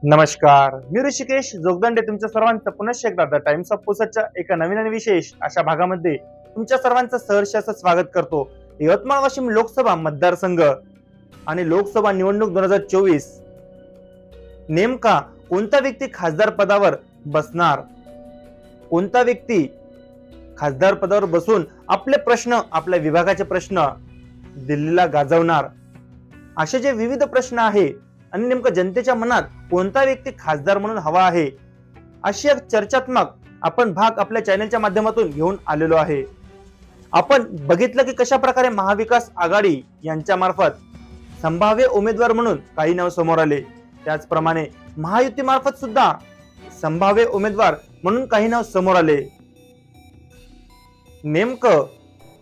नमस्कार, मी ऋषिकेश जोगदंडे तुमच्या सर्वांचं पुन्हा एकदा द टाइम्स ऑफ पुसदच्या एका नवीन आणि विशेष अशा भागामध्ये तुमच्या सर्वांचं सहर्ष असं स्वागत करतो। यवतमाळ वाशिम लोकसभा मतदारसंघ आणि लोकसभा निवडणूक 2024 नेमका कोणता व्यक्ती खासदार पदावर बसणार, कोणता व्यक्ती खासदार पदावर बसून आपले प्रश्न, आपल्या विभागाचे प्रश्न दिल्लीला गाजवणार, असे जे विविध प्रश्न आहे आणि नेमकं जनतेच्या मनात कोणता व्यक्ती खासदार म्हणून हवा आहे, अशी एक चर्चात्मक आपण भाग आपल्या चॅनलच्या माध्यमातून घेऊन आलेलो आहे। आपण बघितलं की कशा प्रकारे महाविकास आघाडी यांच्या मार्फत संभाव्य उमेदवार म्हणून काही नाव समोर आले, त्याचप्रमाणे महायुती मार्फत सुद्धा संभाव्य उमेदवार म्हणून काही नाव समोर आले। नेमकं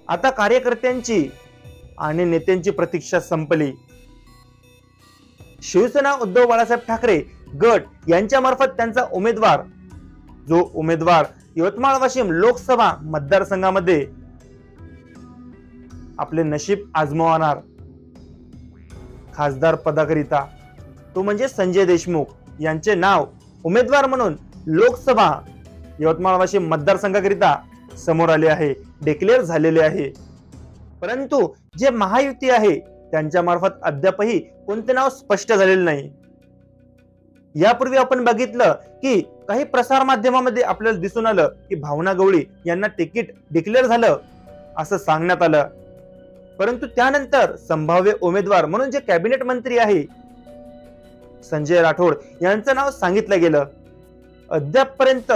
आता कार्यकर्त्यांची आणि नेत्यांची प्रतीक्षा संपली। शिवसेना उद्धव बाळासाहेब ठाकरे गट यांच्या मार्फत त्यांचा उमेदवार, जो उमेदवार यवतमाळ वाशिम लोकसभा मतदारसंघामध्ये आपले नशीब आजमावणार खासदार पदाकरिता, तो म्हणजे संजय देशमुख यांचे नाव उमेदवार म्हणून लोकसभा यवतमाळ वाशिम मतदारसंघाकरिता समोर आले आहे, डिक्लेअर झालेले आहे। परंतु जे महायुती आहे त्यांच्या मार्फत अद्यापही कोणते नाव स्पष्ट झालेले नाही। यापूर्वी आपण बघितलं की काही प्रसार माध्यमांमध्ये आपल्याला दिसून आलं की भावना गवळी यांना तिकीट डिक्लेअर झालं असं सांगण्यात आलं, परंतु त्यानंतर संभाव्य उमेदवार म्हणून जे कॅबिनेट मंत्री आहे संजय राठोड यांचं नाव सांगितलं गेलं। अद्यापपर्यंत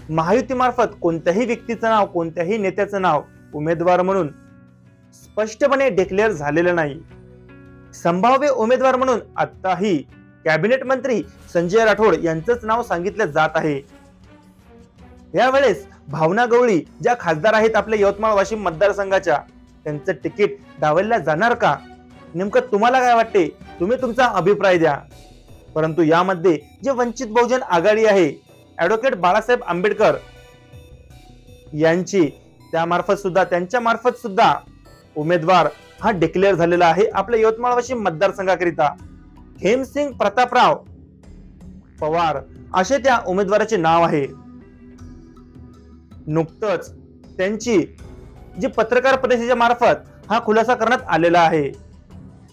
महायुती मार्फत कोणत्याही व्यक्तीचं नाव, कोणत्याही नेत्याचं नाव उमेदवार म्हणून स्पष्टपणे डिक्लेअर झालेलं नाही। संभाव्य उमेदवार म्हणून आताही कॅबिनेट मंत्री संजय राठोड यांचंच नाव सांगितलं जात आहे। यावेळेस भावना गवळी ज्या खासदार आहेत आपल्या यवतमाळ वाशिम मतदारसंघाच्या, त्यांचं तिकीट डावलल्या जाणार का? नेमकं तुम्हाला काय वाटते? तुम्ही तुमचा अभिप्राय द्या। परंतु यामध्ये जे वंचित बहुजन आघाडी आहे, ॲडव्होकेट बाळासाहेब आंबेडकर यांची त्यांच्या मार्फत सुद्धा उमेदवार हा डिक्लेअर झालेला आहे आपल्या यवतमाळ वाशिम मतदारसंघाकरिता। हेमसिंग प्रतापराव पवार असे त्या उमेदवाराचे नाव आहे। नुकतंच त्यांची जी पत्रकार परिषदेच्या मार्फत हा खुलासा करण्यात आलेला आहे।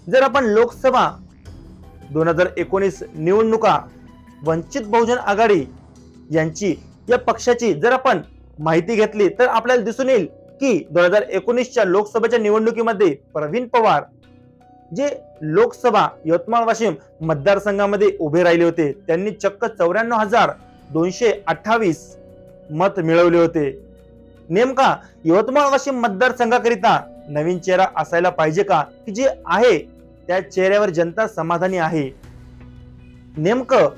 जर आपण लोकसभा 2019 निवडणुका वंचित बहुजन आघाडी यांची, या पक्षाची जर आपण माहिती घेतली तर आपल्याला दिसून येईल की 2019च्या लोकसभेच्या निवडणुकीमध्ये प्रवीण पवार जे लोकसभा यवतमाळ वाशिम मतदारसंघामध्ये उभे राहिले होते, त्यांनी चक्क 94,228 मत मिळवले होते। नेमका यवतमाळ वाशिम मतदारसंघाकरिता नवीन चेहरा असायला पाहिजे का, की जे आहे त्या चेहऱ्यावर जनता समाधानी आहे? नेमकं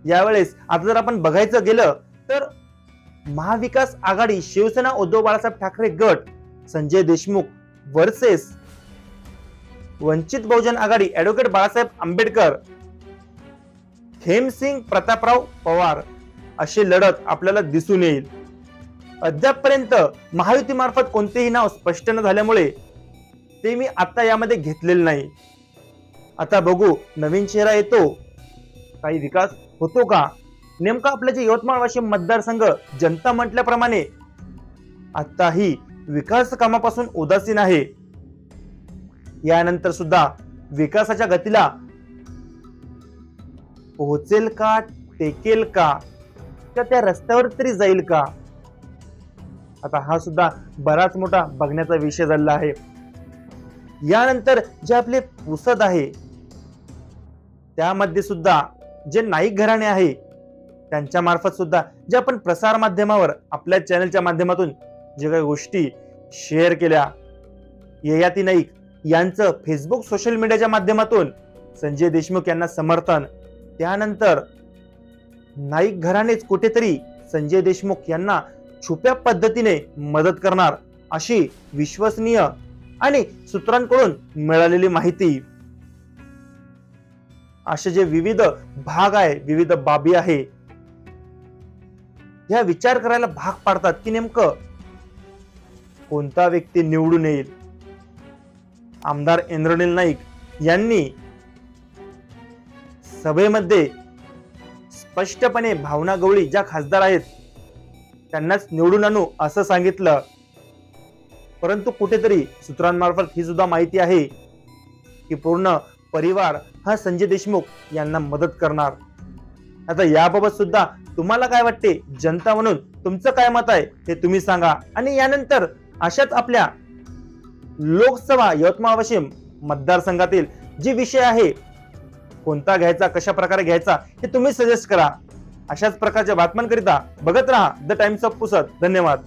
यावेळेस आता जर आपण बघायचं गेलं तर महाविकास आघाडी शिवसेना उद्धव बाळासाहेब ठाकरे गट संजय देशमुख वर्सेस वंचित बहुजन आघाडी ॲडव्होकेट बाळासाहेब आंबेडकर, हेमसिंग प्रतापराव पवार अशी लढत आपल्याला दिसून येईल। अद्यापपर्यंत महायुती मार्फत कोणतेही नाव स्पष्ट न झाल्यामुळे ते मी आता यामध्ये घेतलेले नाही। आता बघू नवीन चेहरा येतो, काही विकास होतो का? नेमका आपल्या जे यवतमाळ वाशिम मतदारसंघ जनता म्हटल्याप्रमाणे आताही विकास कामापासून उदासीन आहे। यानंतर सुद्धा विकासाच्या गतीला पोहोचेल का, टेकेल का, त्या रस्त्यावर तरी जाईल का? आता हा सुद्धा बराच मोठा बघण्याचा विषय झाला आहे। यानंतर जे आपले पुसद आहे त्यामध्ये सुद्धा जे नाईक घराणे आहे त्यांच्या मार्फत सुद्धा जे आपण प्रसार माध्यमावर आपल्या चॅनलच्या माध्यमातून जे काही गोष्टी शेअर केल्या, ययाती नाईक यांचं फेसबुक सोशल मीडियाच्या माध्यमातून संजय देशमुख यांना समर्थन, त्यानंतर नाईक घराणेच कुठेतरी संजय देशमुख यांना छुप्या पद्धतीने मदत करणार अशी विश्वसनीय आणि सूत्रांकडून मिळालेली माहिती, असे जे विविध भाग आहे, विविध बाबी आहे, या विचार करायला भाग पाडतात की नेमकं कोणता व्यक्ती निवडून येईल। आमदार इंद्रनील नाईक यांनी सभेमध्ये स्पष्टपणे भावना गवळी ज्या खासदार आहेत त्यांनाच निवडून आणू असं सांगितलं. परंतु कुठेतरी सूत्रांमार्फत ही सुद्धा माहिती आहे की पूर्ण परिवार हा संजय देशमुख यांना मदत करणार. आता याबाबत सुद्धा तुम्हाला काय वाटते, जनता म्हणून तुमचं काय मत आहे हे तुम्ही सांगा. आणि यानंतर अशाच आपल्या लोकसभा यवतमाळ वाशिम मतदारसंघातील जे विषय आहे कोणता घ्यायचा, कशा प्रकारे घ्यायचा हे तुम्ही सजेस्ट करा. अशाच प्रकारच्या बातम्यांकरिता बघत राहा द टाइम्स ऑफ पुसद. धन्यवाद.